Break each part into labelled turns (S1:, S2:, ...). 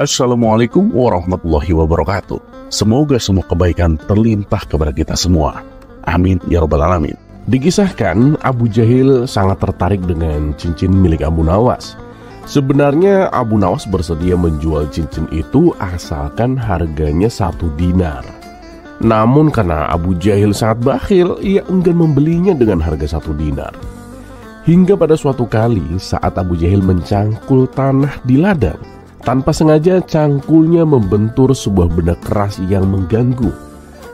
S1: Assalamualaikum warahmatullahi wabarakatuh. Semoga semua kebaikan terlimpah kepada kita semua. Amin ya rabbal alamin. Dikisahkan Abu Jahil sangat tertarik dengan cincin milik Abu Nawas. Sebenarnya Abu Nawas bersedia menjual cincin itu asalkan harganya 1 dinar. Namun karena Abu Jahil sangat bakhil, ia enggan membelinya dengan harga 1 dinar. Hingga pada suatu kali saat Abu Jahil mencangkul tanah di ladang, tanpa sengaja cangkulnya membentur sebuah benda keras yang mengganggu.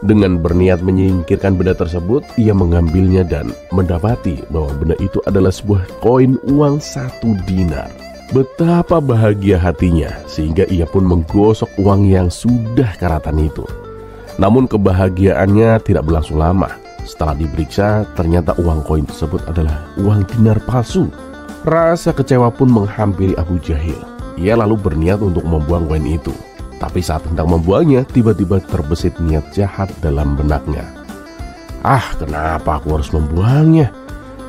S1: Dengan berniat menyingkirkan benda tersebut, ia mengambilnya dan mendapati bahwa benda itu adalah sebuah koin uang 1 dinar. Betapa bahagia hatinya, sehingga ia pun menggosok uang yang sudah karatan itu. Namun kebahagiaannya tidak berlangsung lama. Setelah diperiksa, ternyata uang koin tersebut adalah uang dinar palsu. Rasa kecewa pun menghampiri Abu Jahil. Ia lalu berniat untuk membuang koin itu. Tapi saat hendak membuangnya, tiba-tiba terbesit niat jahat dalam benaknya. Kenapa aku harus membuangnya?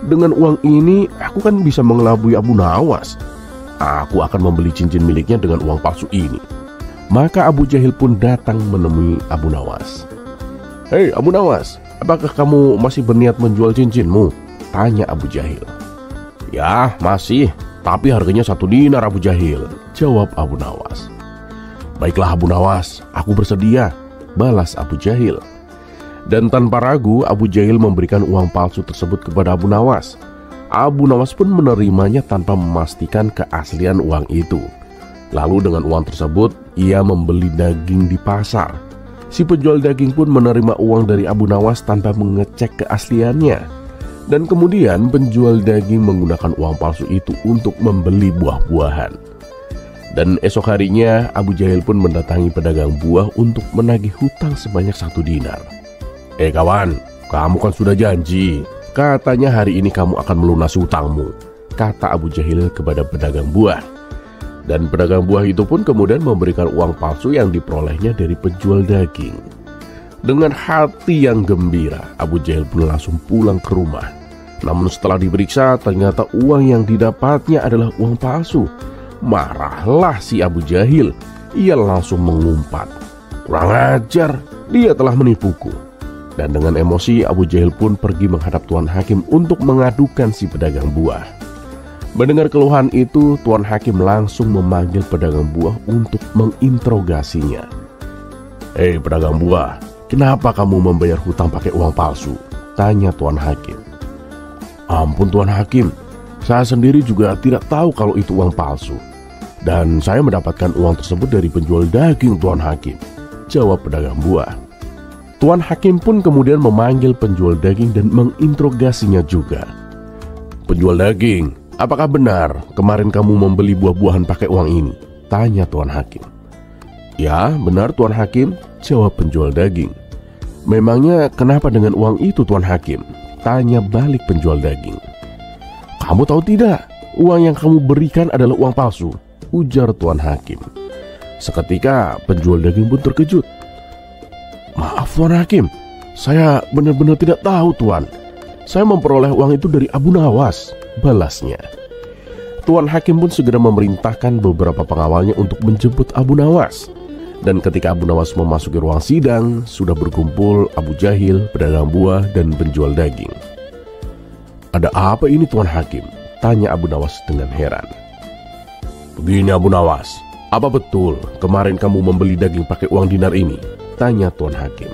S1: Dengan uang ini, aku kan bisa mengelabui Abu Nawas. Aku akan membeli cincin miliknya dengan uang palsu ini. Maka Abu Jahil pun datang menemui Abu Nawas. "Hei Abu Nawas, apakah kamu masih berniat menjual cincinmu?" tanya Abu Jahil. "Ya, masih. Tapi harganya 1 dinar Abu Jahil," jawab Abu Nawas. "Baiklah Abu Nawas, aku bersedia," balas Abu Jahil. Dan tanpa ragu Abu Jahil memberikan uang palsu tersebut kepada Abu Nawas. Abu Nawas pun menerimanya tanpa memastikan keaslian uang itu. Lalu dengan uang tersebut ia membeli daging di pasar. Si penjual daging pun menerima uang dari Abu Nawas tanpa mengecek keasliannya. Dan kemudian penjual daging menggunakan uang palsu itu untuk membeli buah-buahan. Dan esok harinya Abu Jahil pun mendatangi pedagang buah untuk menagih hutang sebanyak 1 dinar. Kawan, kamu kan sudah janji. Katanya hari ini kamu akan melunasi hutangmu," kata Abu Jahil kepada pedagang buah. Dan pedagang buah itu pun kemudian memberikan uang palsu yang diperolehnya dari penjual daging. Dengan hati yang gembira, Abu Jahil pun langsung pulang ke rumah. Namun setelah diperiksa, ternyata uang yang didapatnya adalah uang palsu. Marahlah si Abu Jahil. Ia langsung mengumpat, "Kurang ajar, dia telah menipuku." Dan dengan emosi, Abu Jahil pun pergi menghadap Tuan Hakim untuk mengadukan si pedagang buah. Mendengar keluhan itu, Tuan Hakim langsung memanggil pedagang buah untuk menginterogasinya. "Hei pedagang buah, kenapa kamu membayar hutang pakai uang palsu?" tanya Tuan Hakim. "Ampun Tuan Hakim, saya sendiri juga tidak tahu kalau itu uang palsu. Dan saya mendapatkan uang tersebut dari penjual daging Tuan Hakim," jawab pedagang buah. Tuan Hakim pun kemudian memanggil penjual daging dan menginterogasinya juga. "Penjual daging, apakah benar kemarin kamu membeli buah-buahan pakai uang ini?" tanya Tuan Hakim. "Ya, benar Tuan Hakim," jawab penjual daging. "Memangnya kenapa dengan uang itu Tuan Hakim?" tanya balik penjual daging. "Kamu tahu tidak, uang yang kamu berikan adalah uang palsu," ujar Tuan Hakim. Seketika penjual daging pun terkejut. "Maaf Tuan Hakim, saya benar-benar tidak tahu Tuan. Saya memperoleh uang itu dari Abu Nawas," balasnya. Tuan Hakim pun segera memerintahkan beberapa pengawalnya untuk menjemput Abu Nawas. Dan ketika Abu Nawas memasuki ruang sidang, sudah berkumpul Abu Jahil, pedagang buah, dan penjual daging. "Ada apa ini Tuan Hakim?" tanya Abu Nawas dengan heran. "Begini Abu Nawas, apa betul kemarin kamu membeli daging pakai uang dinar ini?" tanya Tuan Hakim.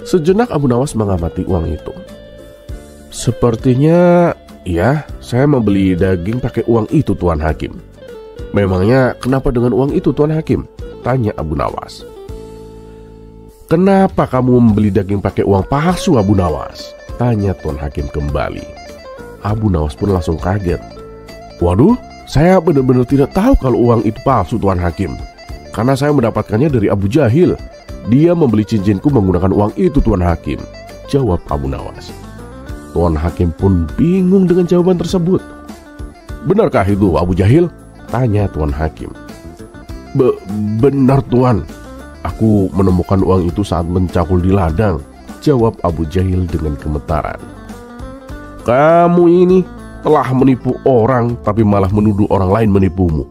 S1: Sejenak Abu Nawas mengamati uang itu. "Sepertinya ya, saya membeli daging pakai uang itu Tuan Hakim." "Memangnya kenapa dengan uang itu Tuan Hakim?" tanya Abu Nawas. "Kenapa kamu membeli daging pakai uang palsu Abu Nawas?" tanya Tuan Hakim kembali. Abu Nawas pun langsung kaget. "Waduh, saya benar-benar tidak tahu kalau uang itu palsu Tuan Hakim. Karena saya mendapatkannya dari Abu Jahil. Dia membeli cincinku menggunakan uang itu Tuan Hakim," jawab Abu Nawas. Tuan Hakim pun bingung dengan jawaban tersebut. "Benarkah itu Abu Jahil?" tanya Tuan Hakim. Benar Tuan, aku menemukan uang itu saat mencangkul di ladang," jawab Abu Jahil dengan gemetaran. "Kamu ini telah menipu orang tapi malah menuduh orang lain menipumu.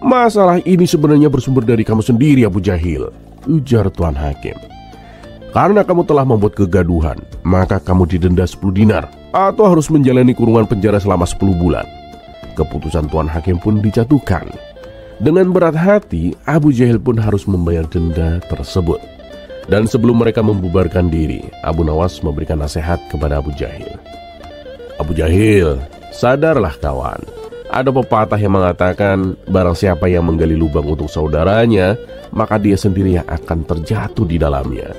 S1: "Masalah ini sebenarnya bersumber dari kamu sendiri, Abu Jahil," ujar Tuan Hakim. "Karena kamu telah membuat kegaduhan, maka kamu didenda 10 dinar atau harus menjalani kurungan penjara selama 10 bulan. Keputusan Tuan Hakim pun dijatuhkan. Dengan berat hati, Abu Jahil pun harus membayar denda tersebut. Dan sebelum mereka membubarkan diri, Abu Nawas memberikan nasihat kepada Abu Jahil. "Abu Jahil, sadarlah kawan. Ada pepatah yang mengatakan, barang siapa yang menggali lubang untuk saudaranya, maka dia sendiri yang akan terjatuh di dalamnya."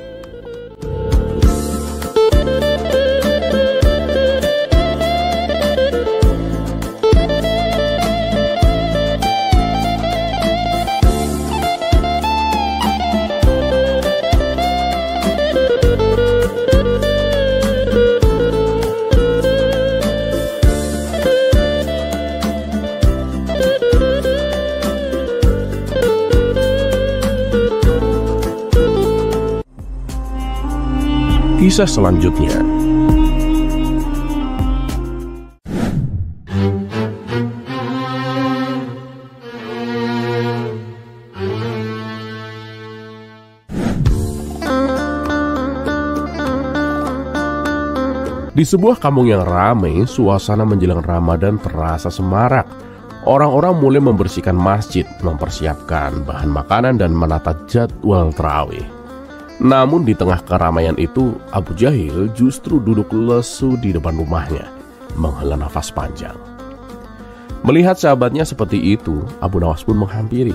S1: Kisah selanjutnya. Di sebuah kampung yang ramai, suasana menjelang Ramadan terasa semarak. Orang-orang mulai membersihkan masjid, mempersiapkan bahan makanan dan menata jadwal tarawih. Namun di tengah keramaian itu, Abu Jahil justru duduk lesu di depan rumahnya, menghela nafas panjang. Melihat sahabatnya seperti itu, Abu Nawas pun menghampiri.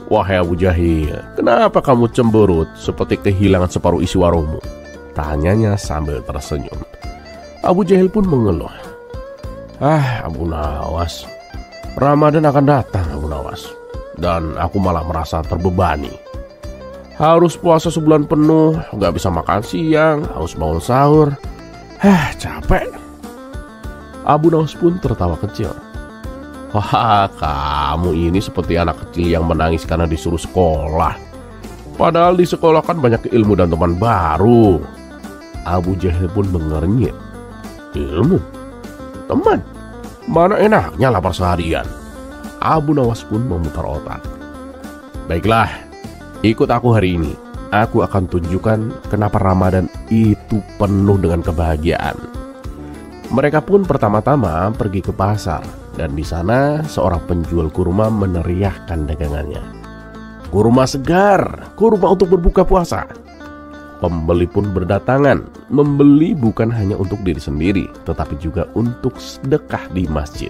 S1: "Wahai Abu Jahil, kenapa kamu cemberut seperti kehilangan separuh isi warungmu?" tanyanya sambil tersenyum. Abu Jahil pun mengeluh. Abu Nawas, Ramadan akan datang, Abu Nawas, dan aku malah merasa terbebani. Harus puasa sebulan penuh, gak bisa makan siang, harus bangun sahur. Capek." Abu Nawas pun tertawa kecil. "Wah, kamu ini seperti anak kecil yang menangis karena disuruh sekolah. Padahal di sekolah kan banyak ilmu dan teman baru." Abu Jahil pun mengernyit. "Ilmu? Teman? Mana enaknya lapar seharian?" Abu Nawas pun memutar otak. "Baiklah, ikut aku hari ini. Aku akan tunjukkan kenapa Ramadan itu penuh dengan kebahagiaan." Mereka pun pertama-tama pergi ke pasar, dan di sana seorang penjual kurma meneriakkan dagangannya. "Kurma segar, kurma untuk berbuka puasa." Pembeli pun berdatangan, membeli bukan hanya untuk diri sendiri, tetapi juga untuk sedekah di masjid.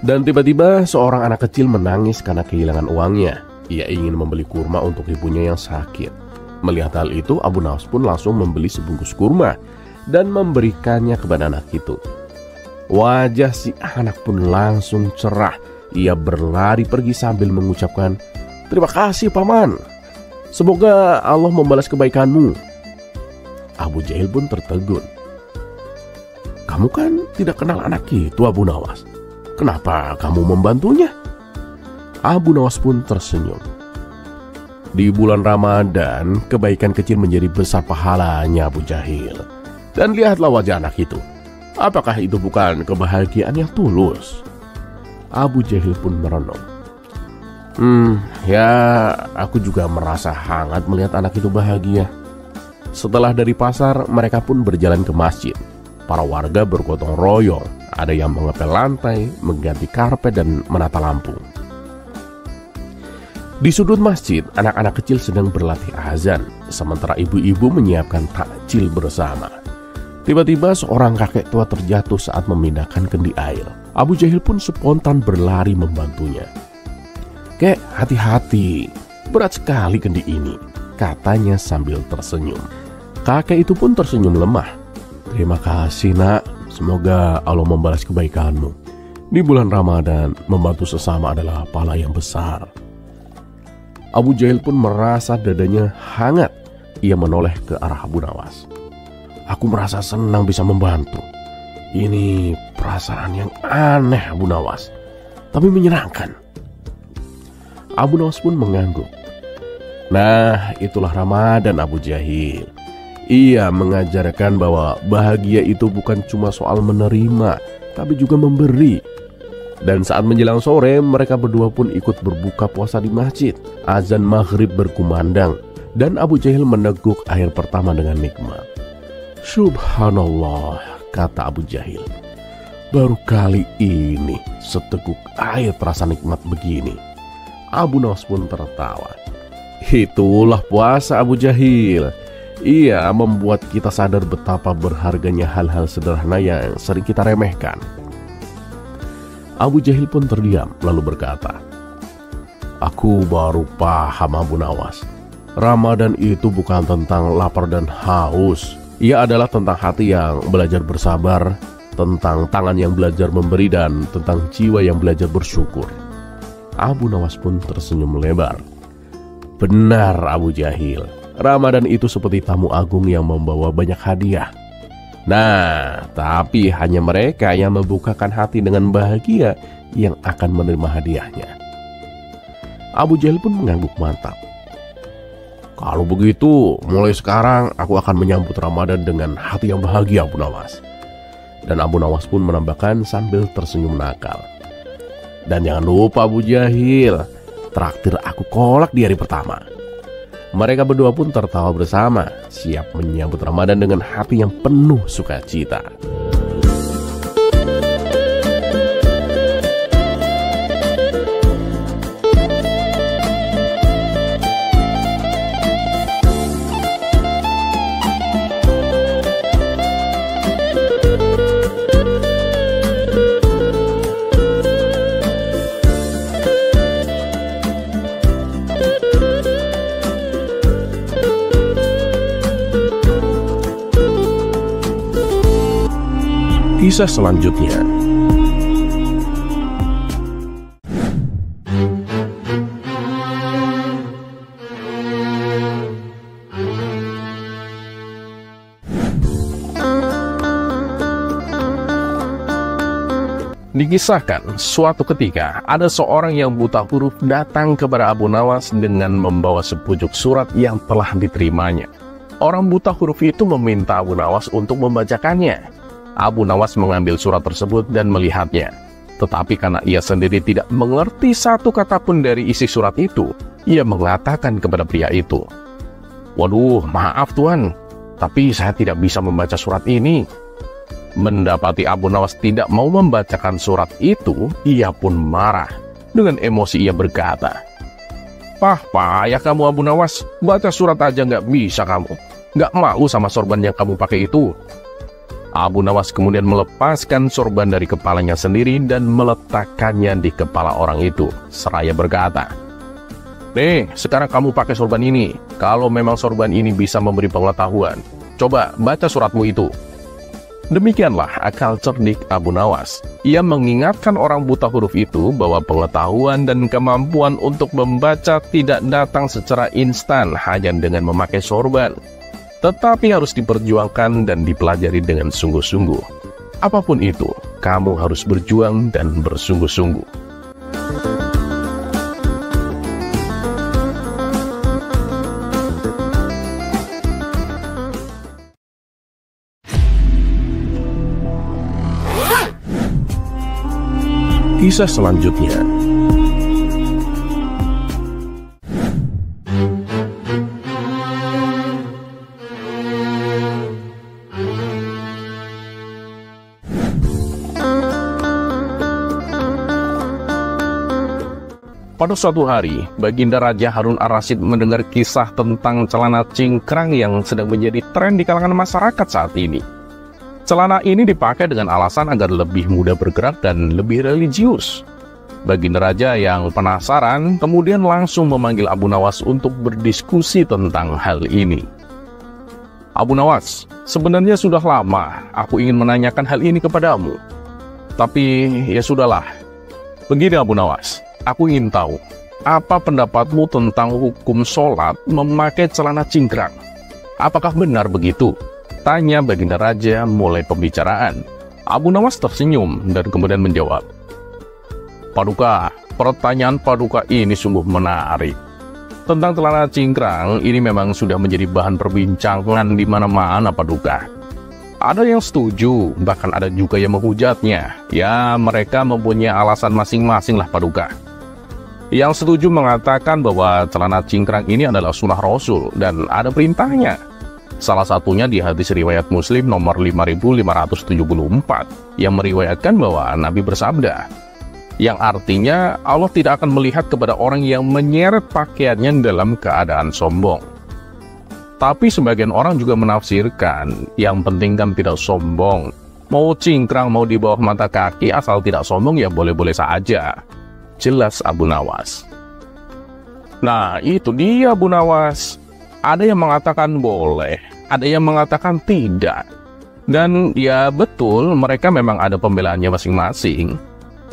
S1: Dan tiba-tiba seorang anak kecil menangis karena kehilangan uangnya. Ia ingin membeli kurma untuk ibunya yang sakit. Melihat hal itu, Abu Nawas pun langsung membeli sebungkus kurma dan memberikannya kepada anak itu. Wajah si anak pun langsung cerah. Ia berlari pergi sambil mengucapkan, "Terima kasih paman. Semoga Allah membalas kebaikanmu." Abu Jahil pun tertegun. "Kamu kan tidak kenal anak itu, Abu Nawas. Kenapa kamu membantunya?" Abu Nawas pun tersenyum. "Di bulan Ramadan, kebaikan kecil menjadi besar pahalanya, Abu Jahil. Dan lihatlah wajah anak itu. Apakah itu bukan kebahagiaan yang tulus?" Abu Jahil pun merenung. Ya, aku juga merasa hangat melihat anak itu bahagia." Setelah dari pasar, mereka pun berjalan ke masjid. Para warga bergotong royong. Ada yang mengepel lantai, mengganti karpet, dan menata lampu. Di sudut masjid, anak-anak kecil sedang berlatih azan, sementara ibu-ibu menyiapkan takjil bersama. Tiba-tiba seorang kakek tua terjatuh saat memindahkan kendi air. Abu Jahil pun spontan berlari membantunya. "Kek, hati-hati, berat sekali kendi ini," katanya sambil tersenyum. Kakek itu pun tersenyum lemah. "Terima kasih nak, semoga Allah membalas kebaikanmu. Di bulan Ramadan, membantu sesama adalah pahala yang besar." Abu Jahil pun merasa dadanya hangat. Ia menoleh ke arah Abu Nawas. "Aku merasa senang bisa membantu. Ini perasaan yang aneh, Abu Nawas, tapi menyenangkan." Abu Nawas pun mengangguk. "Nah, itulah Ramadan, Abu Jahil. Ia mengajarkan bahwa bahagia itu bukan cuma soal menerima, tapi juga memberi. Dan saat menjelang sore, mereka berdua pun ikut berbuka puasa di masjid. Azan maghrib berkumandang, dan Abu Jahil meneguk air pertama dengan nikmat. Subhanallah, kata Abu Jahil. Baru kali ini seteguk air terasa nikmat begini. Abu Nawas pun tertawa. Itulah puasa Abu Jahil. Ia membuat kita sadar betapa berharganya hal-hal sederhana yang sering kita remehkan. Abu Jahil pun terdiam lalu berkata, aku baru paham Abu Nawas. Ramadan itu bukan tentang lapar dan haus. Ia adalah tentang hati yang belajar bersabar, tentang tangan yang belajar memberi, dan tentang jiwa yang belajar bersyukur. Abu Nawas pun tersenyum lebar. Benar Abu Jahil, Ramadan itu seperti tamu agung yang membawa banyak hadiah. Nah, tapi hanya mereka yang membukakan hati dengan bahagia yang akan menerima hadiahnya. Abu Jahil pun mengangguk mantap. Kalau begitu, mulai sekarang aku akan menyambut Ramadan dengan hati yang bahagia, Abu Nawas. Dan Abu Nawas pun menambahkan sambil tersenyum nakal. Dan jangan lupa Abu Jahil, traktir aku kolak di hari pertama. Mereka berdua pun tertawa bersama, siap menyambut Ramadan dengan hati yang penuh sukacita. Kisah selanjutnya. Dikisahkan, suatu ketika ada seorang yang buta huruf datang kepada Abu Nawas dengan membawa sepucuk surat yang telah diterimanya. Orang buta huruf itu meminta Abu Nawas untuk membacakannya. Abu Nawas mengambil surat tersebut dan melihatnya. Tetapi karena ia sendiri tidak mengerti satu kata pun dari isi surat itu, ia mengatakan kepada pria itu, "Waduh, maaf Tuan, tapi saya tidak bisa membaca surat ini." Mendapati Abu Nawas tidak mau membacakan surat itu, ia pun marah. Dengan emosi ia berkata, payah kamu Abu Nawas, baca surat aja nggak bisa kamu. Nggak malu sama sorban yang kamu pakai itu." Abu Nawas kemudian melepaskan sorban dari kepalanya sendiri dan meletakkannya di kepala orang itu, seraya berkata, "Nih, sekarang kamu pakai sorban ini. Kalau memang sorban ini bisa memberi pengetahuan, coba baca suratmu itu." Demikianlah akal cerdik Abu Nawas. Ia mengingatkan orang buta huruf itu bahwa pengetahuan dan kemampuan untuk membaca tidak datang secara instan hanya dengan memakai sorban, tetapi harus diperjuangkan dan dipelajari dengan sungguh-sungguh. Apapun itu, kamu harus berjuang dan bersungguh-sungguh. Kisah selanjutnya. Pada suatu hari, Baginda Raja Harun Ar-Rasyid mendengar kisah tentang celana cingkrang yang sedang menjadi tren di kalangan masyarakat saat ini. Celana ini dipakai dengan alasan agar lebih mudah bergerak dan lebih religius. Baginda Raja yang penasaran kemudian langsung memanggil Abu Nawas untuk berdiskusi tentang hal ini. "Abu Nawas, sebenarnya sudah lama aku ingin menanyakan hal ini kepadamu. Tapi ya sudahlah. Begini Abu Nawas, aku ingin tahu, apa pendapatmu tentang hukum sholat memakai celana cingkrang? Apakah benar begitu?" Tanya Baginda Raja mulai pembicaraan. Abu Nawas tersenyum dan kemudian menjawab, "Paduka, pertanyaan Paduka ini sungguh menarik. Tentang celana cingkrang ini memang sudah menjadi bahan perbincangan di mana-mana Paduka.
S2: Ada yang setuju, bahkan ada juga yang menghujatnya. Ya, mereka mempunyai alasan masing-masing lah Paduka. Yang setuju mengatakan bahwa celana cingkrang ini adalah sunnah Rasul dan ada perintahnya. Salah satunya di hadis riwayat Muslim nomor 5574 yang meriwayatkan bahwa Nabi bersabda, yang artinya Allah tidak akan melihat kepada orang yang menyeret pakaiannya dalam keadaan sombong. Tapi sebagian orang juga menafsirkan, yang penting kan tidak sombong. Mau cingkrang, mau di bawah mata kaki, asal tidak sombong ya boleh-boleh saja. Jelas Abu Nawas. Nah, itu dia Abu Nawas. Ada yang mengatakan boleh, ada yang mengatakan tidak. Dan ya betul, mereka memang ada pembelaannya masing-masing.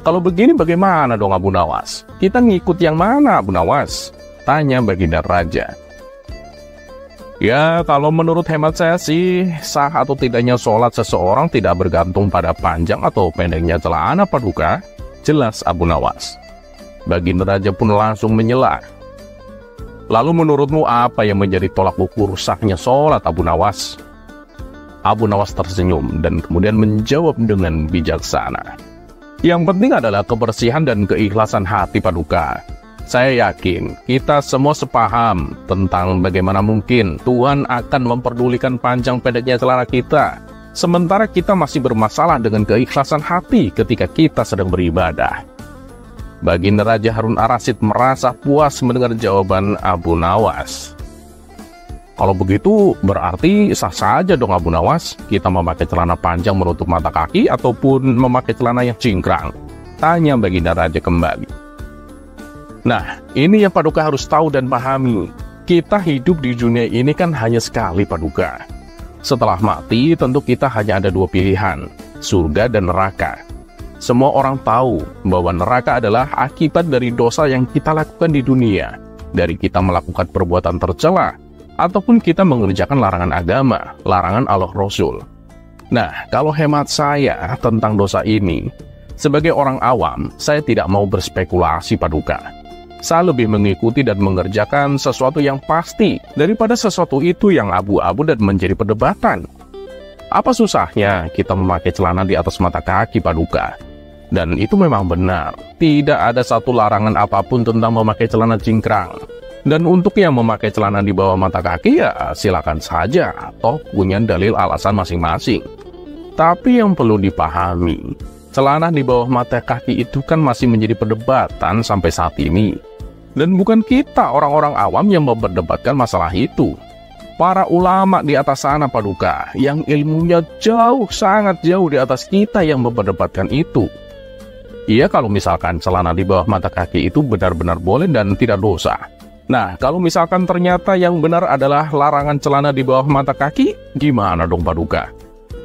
S2: Kalau begini bagaimana dong Abu Nawas? Kita ngikut yang mana Abu Nawas? Tanya Baginda Raja. Ya, kalau menurut hemat saya sih, sah atau tidaknya sholat seseorang tidak bergantung pada panjang atau pendeknya celana Paduka. Jelas Abu Nawas. Baginda Raja pun langsung menyela. Lalu menurutmu apa yang menjadi tolak ukur sahnya sholat Abu Nawas? Abu Nawas tersenyum dan kemudian menjawab dengan bijaksana. Yang penting adalah kebersihan dan keikhlasan hati Paduka. Saya yakin kita semua sepaham tentang bagaimana mungkin Tuhan akan memperdulikan panjang pendeknya celana kita, sementara kita masih bermasalah dengan keikhlasan hati ketika kita sedang beribadah. Baginda Raja Harun Ar-Rasyid merasa puas mendengar jawaban Abu Nawas. Kalau begitu berarti sah saja dong Abu Nawas, kita memakai celana panjang menutup mata kaki ataupun memakai celana yang cingkrang? Tanya Baginda Raja kembali. Nah, ini yang Paduka harus tahu dan pahami. Kita hidup di dunia ini kan hanya sekali Paduka. Setelah mati tentu kita hanya ada dua pilihan, surga dan neraka. Semua orang tahu bahwa neraka adalah akibat dari dosa yang kita lakukan di dunia, dari kita melakukan perbuatan tercela, ataupun kita mengerjakan larangan agama, larangan Allah Rasul. Nah, kalau hemat saya tentang dosa ini, sebagai orang awam, saya tidak mau berspekulasi Paduka. Saya lebih mengikuti dan mengerjakan sesuatu yang pasti, daripada sesuatu itu yang abu-abu dan menjadi perdebatan. Apa susahnya kita memakai celana di atas mata kaki Paduka? Dan itu memang benar, tidak ada satu larangan apapun tentang memakai celana cingkrang. Dan untuk yang memakai celana di bawah mata kaki ya silakan saja, atau punya dalil alasan masing-masing. Tapi yang perlu dipahami, celana di bawah mata kaki itu kan masih menjadi perdebatan sampai saat ini. Dan bukan kita orang-orang awam yang memperdebatkan masalah itu. Para ulama di atas sana Paduka, yang ilmunya jauh, sangat jauh di atas kita yang memperdebatkan itu. Iya, kalau misalkan celana di bawah mata kaki itu benar-benar boleh dan tidak dosa. Nah, kalau misalkan ternyata yang benar adalah larangan celana di bawah mata kaki, gimana dong Paduka?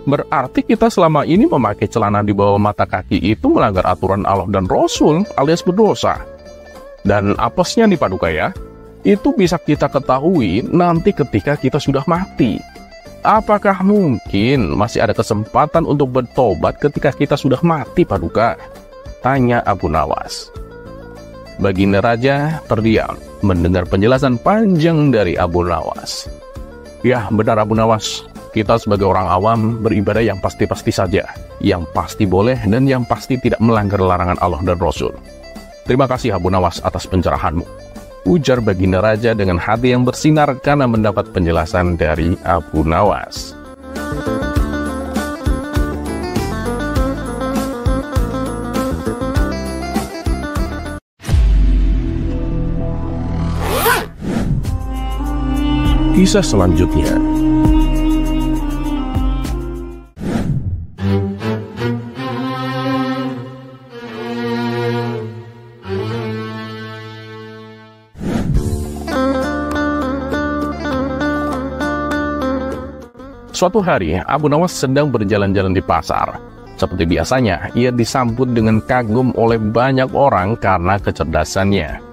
S2: Berarti kita selama ini memakai celana di bawah mata kaki itu melanggar aturan Allah dan Rasul alias berdosa. Dan apesnya nih Paduka ya, itu bisa kita ketahui nanti ketika kita sudah mati. Apakah mungkin masih ada kesempatan untuk bertobat ketika kita sudah mati Paduka? Tanya Abu Nawas. Baginda Raja terdiam mendengar penjelasan panjang dari Abu Nawas. Ya, benar Abu Nawas. Kita sebagai orang awam beribadah yang pasti-pasti saja, yang pasti boleh dan yang pasti tidak melanggar larangan Allah dan Rasul. Terima kasih Abu Nawas atas pencerahanmu, ujar Baginda Raja dengan hati yang bersinar karena mendapat penjelasan dari Abu Nawas. Kisah selanjutnya. Suatu hari, Abu Nawas sedang berjalan-jalan di pasar. Seperti biasanya, ia disambut dengan kagum oleh banyak orang karena kecerdasannya.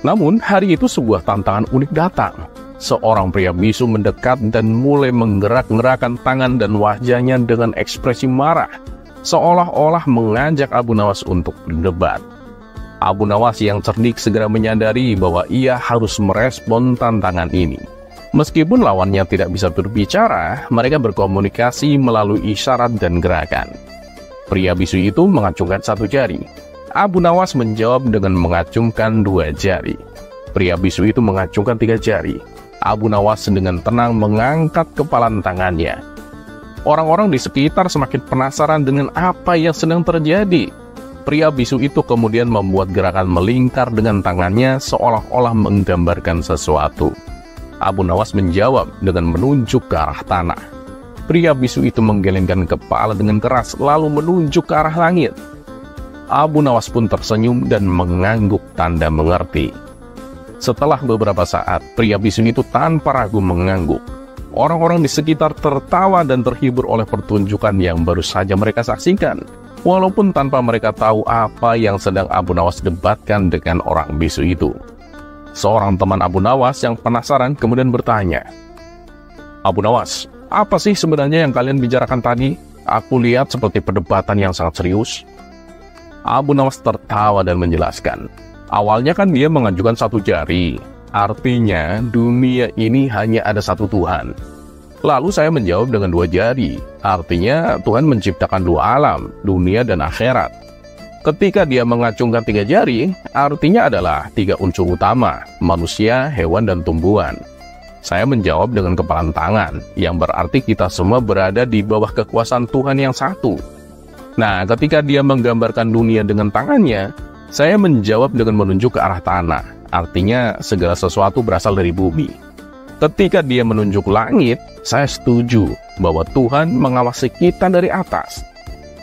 S2: Namun, hari itu sebuah tantangan unik datang. Seorang pria bisu mendekat dan mulai menggerak-gerakkan tangan dan wajahnya dengan ekspresi marah, seolah-olah mengajak Abu Nawas untuk berdebat. Abu Nawas yang cerdik segera menyadari bahwa ia harus merespon tantangan ini. Meskipun lawannya tidak bisa berbicara, mereka berkomunikasi melalui isyarat dan gerakan. Pria bisu itu mengacungkan satu jari. Abu Nawas menjawab dengan mengacungkan dua jari. Pria bisu itu mengacungkan tiga jari. Abu Nawas dengan tenang mengangkat kepalan tangannya. Orang-orang di sekitar semakin penasaran dengan apa yang sedang terjadi. Pria bisu itu kemudian membuat gerakan melingkar dengan tangannya seolah-olah menggambarkan sesuatu. Abu Nawas menjawab dengan menunjuk ke arah tanah. Pria bisu itu menggelengkan kepala dengan keras lalu menunjuk ke arah langit. Abu Nawas pun tersenyum dan mengangguk tanda mengerti. Setelah beberapa saat, pria bisu itu tanpa ragu mengangguk. Orang-orang di sekitar tertawa dan terhibur oleh pertunjukan yang baru saja mereka saksikan, walaupun tanpa mereka tahu apa yang sedang Abu Nawas debatkan dengan orang bisu itu. Seorang teman Abu Nawas yang penasaran kemudian bertanya, "Abu Nawas, apa sih sebenarnya yang kalian bicarakan tadi? Aku lihat seperti perdebatan yang sangat serius." Abu Nawas tertawa dan menjelaskan, awalnya kan dia mengajukan satu jari, artinya dunia ini hanya ada satu Tuhan. Lalu saya menjawab dengan dua jari, artinya Tuhan menciptakan dua alam, dunia dan akhirat. Ketika dia mengacungkan tiga jari, artinya adalah tiga unsur utama, manusia, hewan, dan tumbuhan. Saya menjawab dengan kepalan tangan, yang berarti kita semua berada di bawah kekuasaan Tuhan yang satu. Nah, ketika dia menggambarkan dunia dengan tangannya, saya menjawab dengan menunjuk ke arah tanah, artinya segala sesuatu berasal dari bumi. Ketika dia menunjuk langit, saya setuju bahwa Tuhan mengawasi kita dari atas.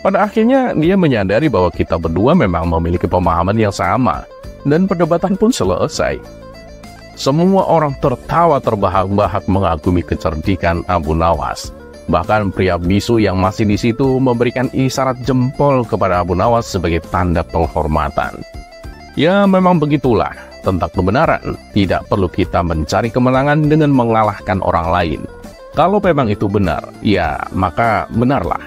S2: Pada akhirnya, dia menyadari bahwa kita berdua memang memiliki pemahaman yang sama, dan perdebatan pun selesai. Semua orang tertawa terbahak-bahak mengagumi kecerdikan Abu Nawas. Bahkan pria bisu yang masih di situ memberikan isyarat jempol kepada Abu Nawas sebagai tanda penghormatan. Ya, memang begitulah. Tentang kebenaran, tidak perlu kita mencari kemenangan dengan mengalahkan orang lain. Kalau memang itu benar, ya maka benarlah.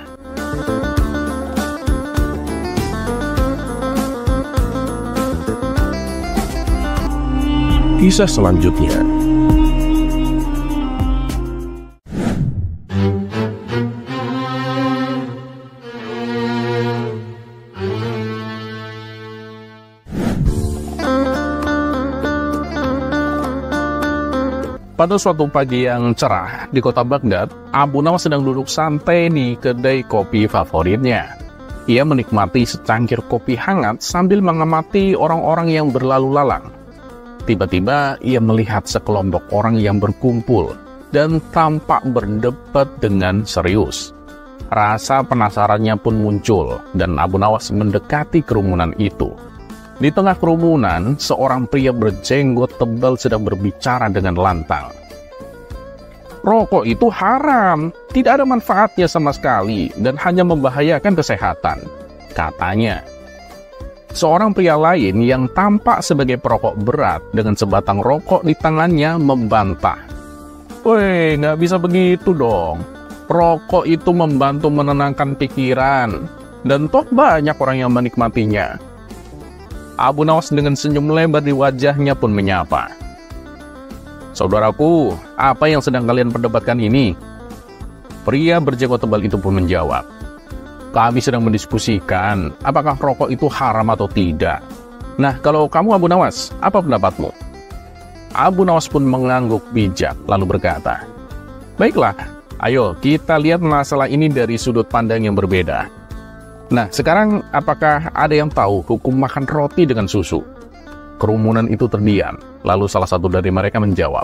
S1: Kisah selanjutnya.
S2: Pada suatu pagi yang cerah di kota Baghdad, Abu Nawas sedang duduk santai di kedai kopi favoritnya. Ia menikmati secangkir kopi hangat sambil mengamati orang-orang yang berlalu lalang. Tiba-tiba ia melihat sekelompok orang yang berkumpul dan tampak berdebat dengan serius. Rasa penasarannya pun muncul dan Abu Nawas mendekati kerumunan itu. Di tengah kerumunan, seorang pria berjenggot tebal sedang berbicara dengan lantang. "Rokok itu haram, tidak ada manfaatnya sama sekali dan hanya membahayakan kesehatan," katanya. Seorang pria lain yang tampak sebagai perokok berat dengan sebatang rokok di tangannya membantah. "Woi, nggak bisa begitu dong. Rokok itu membantu menenangkan pikiran, dan toh banyak orang yang menikmatinya." Abu Nawas dengan senyum lebar di wajahnya pun menyapa. "Saudaraku, apa yang sedang kalian perdebatkan ini?" Pria berjenggot tebal itu pun menjawab, "Kami sedang mendiskusikan apakah rokok itu haram atau tidak. Nah, kalau kamu Abu Nawas, apa pendapatmu?" Abu Nawas pun mengangguk bijak lalu berkata, "Baiklah, ayo kita lihat masalah ini dari sudut pandang yang berbeda. Nah, sekarang apakah ada yang tahu hukum makan roti dengan susu?" Kerumunan itu terdiam, lalu salah satu dari mereka menjawab,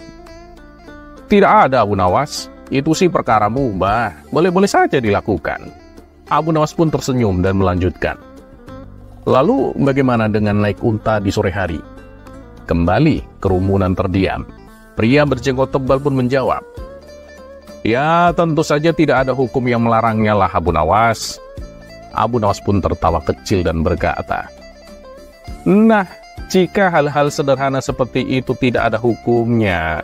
S2: "Tidak ada Abu Nawas, itu sih perkara mubah, boleh-boleh saja dilakukan." Abu Nawas pun tersenyum dan melanjutkan, "Lalu bagaimana dengan naik unta di sore hari?" Kembali kerumunan terdiam. Pria berjenggot tebal pun menjawab, "Ya, tentu saja tidak ada hukum yang melarangnya lah Abu Nawas." Abu Nawas pun tertawa kecil dan berkata, "Nah, jika hal-hal sederhana seperti itu tidak ada hukumnya,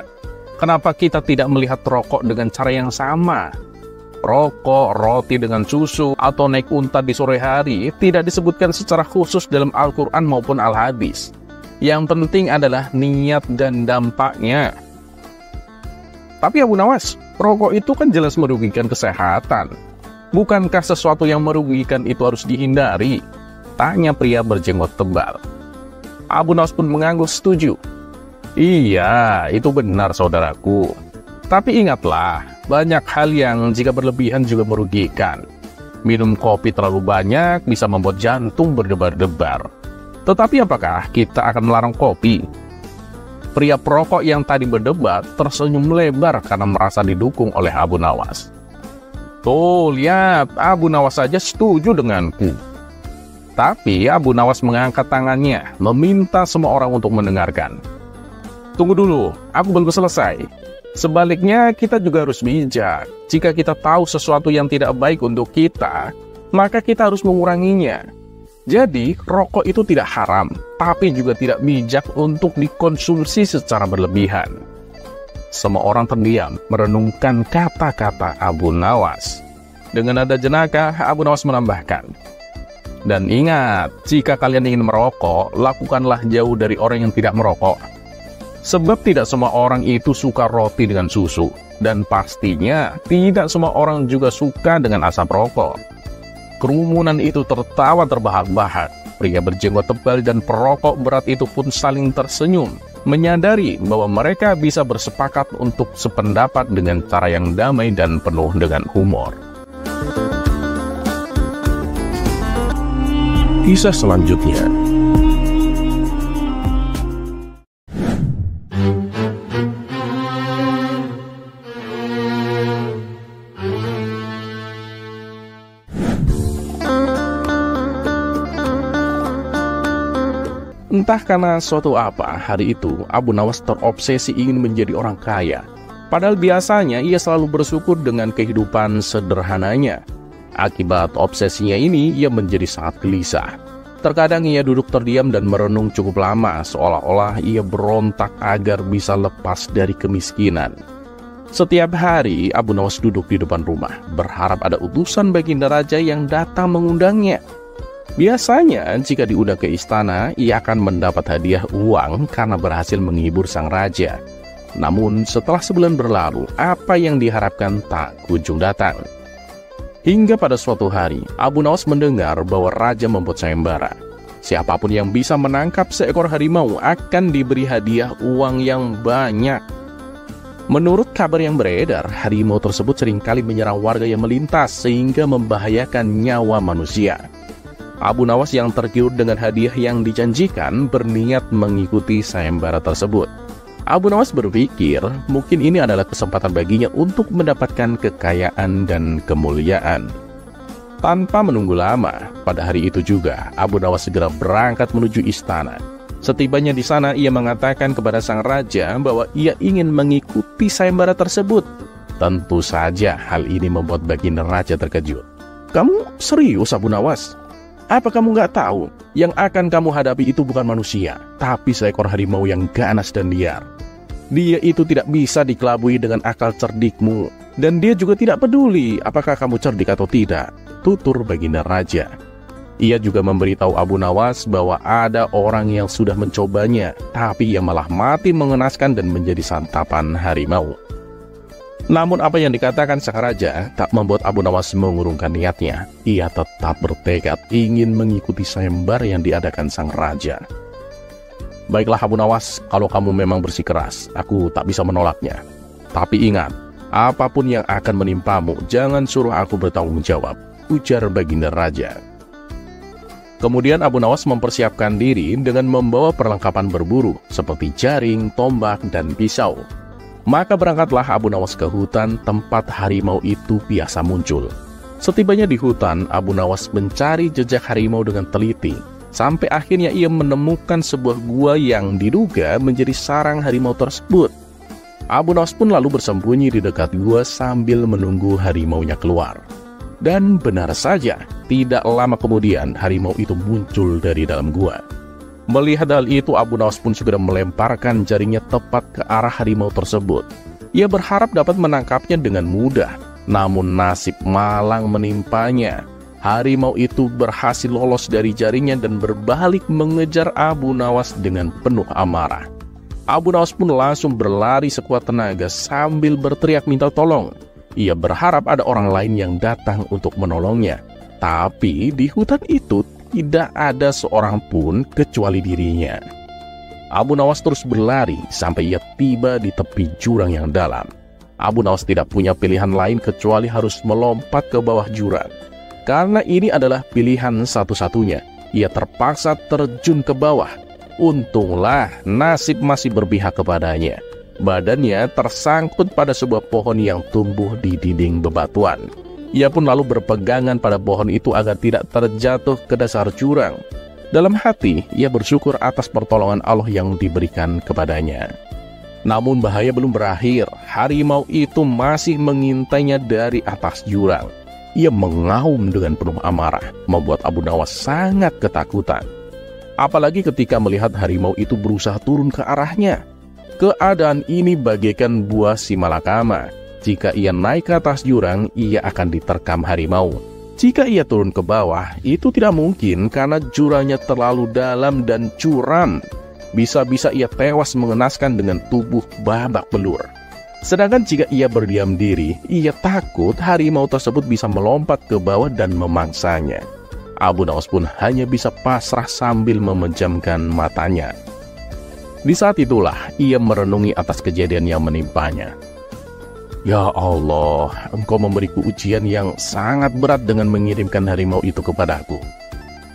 S2: kenapa kita tidak melihat rokok dengan cara yang sama? Rokok, roti dengan susu, atau naik unta di sore hari tidak disebutkan secara khusus dalam Al-Quran maupun Al-Hadis. Yang penting adalah niat dan dampaknya." Tapi Abu Nawas, rokok itu kan jelas merugikan kesehatan. Bukankah sesuatu yang merugikan itu harus dihindari? Tanya pria berjenggot tebal. Abu Nawas pun mengangguk setuju. Iya, itu benar saudaraku. Tapi ingatlah, banyak hal yang jika berlebihan juga merugikan. Minum kopi terlalu banyak bisa membuat jantung berdebar-debar. Tetapi apakah kita akan melarang kopi? Pria perokok yang tadi berdebat tersenyum lebar karena merasa didukung oleh Abu Nawas. Tuh, lihat, Abu Nawas saja setuju denganku. Tapi Abu Nawas mengangkat tangannya, meminta semua orang untuk mendengarkan. Tunggu dulu, aku belum selesai. Sebaliknya, kita juga harus bijak. Jika kita tahu sesuatu yang tidak baik untuk kita, maka kita harus menguranginya. Jadi, rokok itu tidak haram, tapi juga tidak bijak untuk dikonsumsi secara berlebihan. Semua orang terdiam, merenungkan kata-kata Abu Nawas. Dengan nada jenaka, Abu Nawas menambahkan, dan ingat, jika kalian ingin merokok, lakukanlah jauh dari orang yang tidak merokok. Sebab tidak semua orang itu suka roti dengan susu, dan pastinya tidak semua orang juga suka dengan asap rokok. Kerumunan itu tertawa terbahak-bahak. Pria berjenggot tebal dan perokok berat itu pun saling tersenyum, menyadari bahwa mereka bisa bersepakat untuk sependapat dengan cara yang damai dan penuh dengan humor.
S1: Kisah selanjutnya. Entah karena suatu apa, hari itu Abu Nawas terobsesi ingin menjadi orang kaya. Padahal biasanya ia selalu bersyukur dengan kehidupan sederhananya. Akibat obsesinya ini, ia menjadi sangat gelisah. Terkadang ia duduk terdiam dan merenung cukup lama, seolah-olah ia berontak agar bisa lepas dari kemiskinan. Setiap hari, Abu Nawas duduk di depan rumah, berharap ada utusan Baginda Raja yang datang mengundangnya. Biasanya, jika diundang ke istana, ia akan mendapat hadiah uang karena berhasil menghibur sang raja. Namun, setelah sebulan berlalu, apa yang diharapkan tak kunjung datang. Hingga pada suatu hari, Abu Nawas mendengar bahwa raja membuat sayembara. Siapapun yang bisa menangkap seekor harimau akan diberi hadiah uang yang banyak. Menurut kabar yang beredar, harimau tersebut seringkali menyerang warga yang melintas sehingga membahayakan nyawa manusia. Abu Nawas yang tergiur dengan hadiah yang dijanjikan berniat mengikuti sayembara tersebut. Abu Nawas berpikir mungkin ini adalah kesempatan baginya untuk mendapatkan kekayaan dan kemuliaan. Tanpa menunggu lama, pada hari itu juga Abu Nawas segera berangkat menuju istana. Setibanya di sana, ia mengatakan kepada sang raja bahwa ia ingin mengikuti sayembara tersebut. Tentu saja hal ini membuat Baginda Raja terkejut. "Kamu serius, Abu Nawas? Apa kamu nggak tahu, yang akan kamu hadapi itu bukan manusia, tapi seekor harimau yang ganas dan liar. Dia itu tidak bisa dikelabui dengan akal cerdikmu, dan dia juga tidak peduli apakah kamu cerdik atau tidak," tutur Baginda Raja. Ia juga memberitahu Abu Nawas bahwa ada orang yang sudah mencobanya, tapi ia malah mati mengenaskan dan menjadi santapan harimau. Namun apa yang dikatakan sang raja tak membuat Abu Nawas mengurungkan niatnya. Ia tetap bertekad ingin mengikuti sayembara yang diadakan sang raja. "Baiklah Abu Nawas, kalau kamu memang bersikeras, aku tak bisa menolaknya. Tapi ingat, apapun yang akan menimpamu, jangan suruh aku bertanggung jawab," ujar Baginda Raja. Kemudian Abu Nawas mempersiapkan diri dengan membawa perlengkapan berburu seperti jaring, tombak, dan pisau. Maka berangkatlah Abu Nawas ke hutan tempat harimau itu biasa muncul. Setibanya di hutan, Abu Nawas mencari jejak harimau dengan teliti. Sampai akhirnya ia menemukan sebuah gua yang diduga menjadi sarang harimau tersebut. Abu Nawas pun lalu bersembunyi di dekat gua sambil menunggu harimaunya keluar. Dan benar saja, tidak lama kemudian harimau itu muncul dari dalam gua. Melihat hal itu, Abu Nawas pun segera melemparkan jaringnya tepat ke arah harimau tersebut. Ia berharap dapat menangkapnya dengan mudah, namun nasib malang menimpanya. Harimau itu berhasil lolos dari jaringnya dan berbalik mengejar Abu Nawas dengan penuh amarah.
S2: Abu Nawas pun langsung berlari sekuat tenaga sambil berteriak minta tolong. Ia berharap ada orang lain yang datang untuk menolongnya. Tapi di hutan itu tidak ada seorang pun kecuali dirinya. Abu Nawas terus berlari sampai ia tiba di tepi jurang yang dalam. Abu Nawas tidak punya pilihan lain kecuali harus melompat ke bawah jurang. Karena ini adalah pilihan satu-satunya, ia terpaksa terjun ke bawah. Untunglah nasib masih berpihak kepadanya. Badannya tersangkut pada sebuah pohon yang tumbuh di dinding bebatuan. Ia pun lalu berpegangan pada pohon itu agar tidak terjatuh ke dasar jurang. Dalam hati, ia bersyukur atas pertolongan Allah yang diberikan kepadanya. Namun bahaya belum berakhir. Harimau itu masih mengintainya dari atas jurang. Ia mengaum dengan penuh amarah, membuat Abu Nawas sangat ketakutan. Apalagi ketika melihat harimau itu berusaha turun ke arahnya. Keadaan ini bagaikan buah si malakama. Jika ia naik ke atas jurang, ia akan diterkam harimau. Jika ia turun ke bawah, itu tidak mungkin karena jurangnya terlalu dalam dan curam. Bisa-bisa ia tewas mengenaskan dengan tubuh babak belur. Sedangkan jika ia berdiam diri, ia takut harimau tersebut bisa melompat ke bawah dan memangsanya. Abu Nawas pun hanya bisa pasrah sambil memejamkan matanya. Di saat itulah ia merenungi atas kejadian yang menimpanya. Ya Allah, Engkau memberiku ujian yang sangat berat dengan mengirimkan harimau itu kepadaku.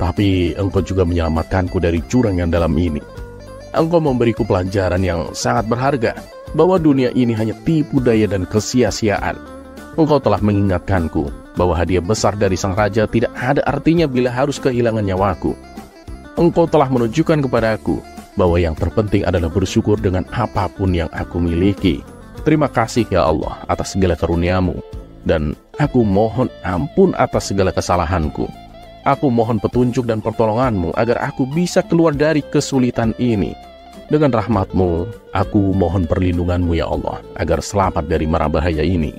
S2: Tapi Engkau juga menyelamatkanku dari jurang yang dalam ini. Engkau memberiku pelajaran yang sangat berharga, bahwa dunia ini hanya tipu daya dan kesia-siaan. Engkau telah mengingatkanku bahwa hadiah besar dari sang raja tidak ada artinya bila harus kehilangan nyawaku. Engkau telah menunjukkan kepadaku bahwa yang terpenting adalah bersyukur dengan apapun yang aku miliki. Terima kasih ya Allah atas segala karunia-Mu, dan aku mohon ampun atas segala kesalahanku. Aku mohon petunjuk dan pertolongan-Mu agar aku bisa keluar dari kesulitan ini. Dengan rahmat-Mu, aku mohon perlindungan-Mu ya Allah, agar selamat dari mara bahaya ini.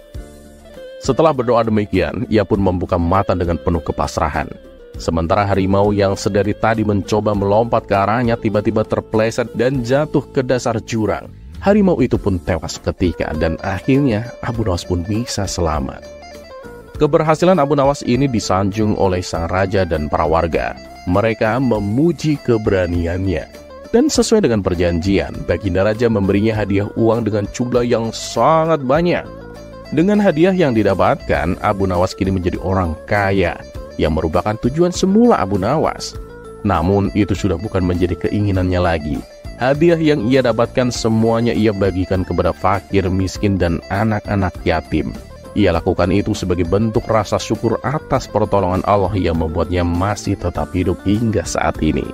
S2: Setelah berdoa demikian, ia pun membuka mata dengan penuh kepasrahan. Sementara harimau yang sedari tadi mencoba melompat ke arahnya tiba-tiba terpeleset dan jatuh ke dasar jurang. Harimau itu pun tewas seketika dan akhirnya Abu Nawas pun bisa selamat. Keberhasilan Abu Nawas ini disanjung oleh sang raja dan para warga. Mereka memuji keberaniannya. Dan sesuai dengan perjanjian, Baginda Raja memberinya hadiah uang dengan jumlah yang sangat banyak. Dengan hadiah yang didapatkan, Abu Nawas kini menjadi orang kaya, yang merupakan tujuan semula Abu Nawas. Namun itu sudah bukan menjadi keinginannya lagi. Hadiah yang ia dapatkan semuanya ia bagikan kepada fakir, miskin, dan anak-anak yatim. Ia lakukan itu sebagai bentuk rasa syukur atas pertolongan Allah yang membuatnya masih tetap hidup hingga saat ini.